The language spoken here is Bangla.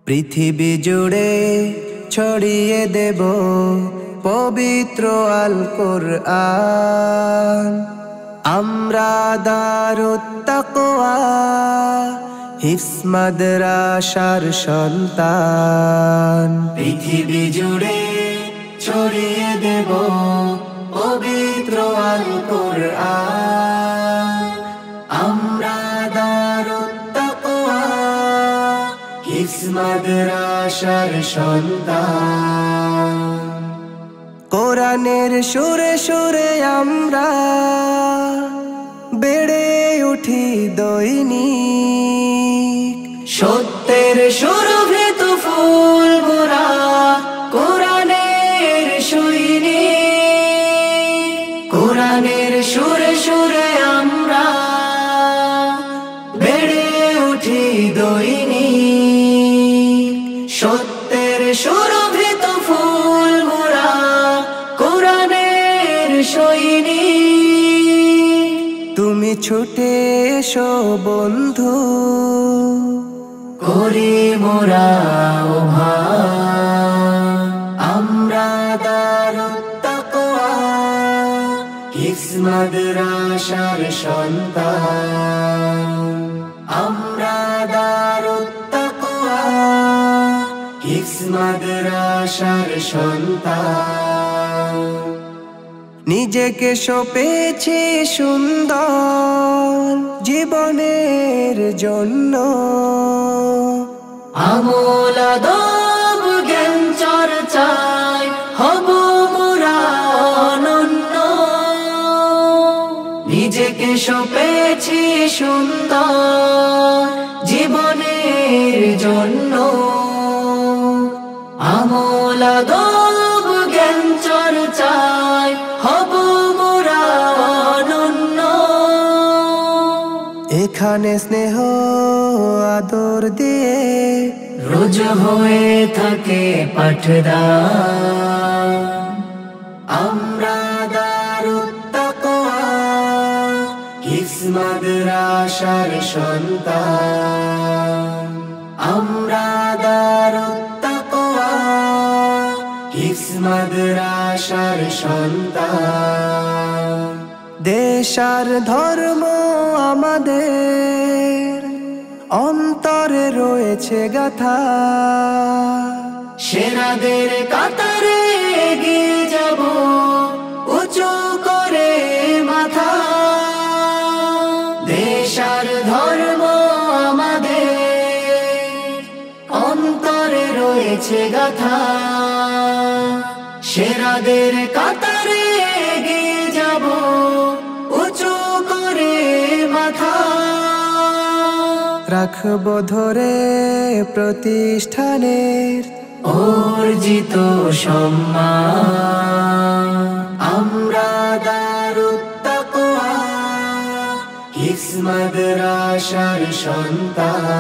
পৃথিবী জুড়ে ছড়িয়ে দেব পবিত্র আল কোরআন। আমরা দারুত তাকওয়া হিফজ মাদ্রাসার সন্তান। পৃথিবী জুড়ে ছড়িয়ে দেব পবিত্র আল কোরআন। আমরা দারুত তাকওয়া হিফজ মাদ্রাসার সন্তান। কোরআনের সুরে সুরে আমরা বেড়ে উঠি দৈনিক। সত্যের সুরভিত ফুল মোরা কোরআনের সৈনিক। কোরআনের সুরে সুরে আমরা বেড়ে উঠি দৈনিক। সত্যের সুরভিত ফুল মোরা কোরআনের সৈনিক। তুমি ছুটে এসো বন্ধু, করি মোরা আহ্বান। আমরা দারুত তাকওয়া হিফজ মাদ্রাসার সন্তান। আমরা দারুত তাকওয়া হিফজ মাদ্রাসার সন্তান। নিজেকে সঁপেছি সুন্দর জীবনের জন্য। আমল আদব জ্ঞান চর্চায় হব মোরা অনন্য। নিজেকে সঁপেছি সুন্দর জীবনের জন্য। আমল আদব জ্ঞান চর্চায় হব মোরা অনন্য। এখানে স্নেহ আদর দিয়ে রোজ হয়ে থাকে পাঠদান। আমরা দারুত তাকওয়া হিফজ মাদ্রাসার সন্তান। আমরা দারুত তাকওয়া হিফজ মাদ্রাসার সন্তান। দেশ আর ধর্ম আমাদের অন্তরে রয়েছে গাথা। সেরাদের কাতারে এগিয়ে যাব উঁচু করে মাথা। দেশ আর ধর্ম আমাদের অন্তরে রয়েছে গাথা। সেরাদের কাতারে এগিয়ে যাব উঁচু করে মাথা। রাখব ধরে প্রতিষ্ঠানের অর্জিত সম্মান। আমরা দারুত তাকওয়া হিফজ মাদ্রাসার সন্তান।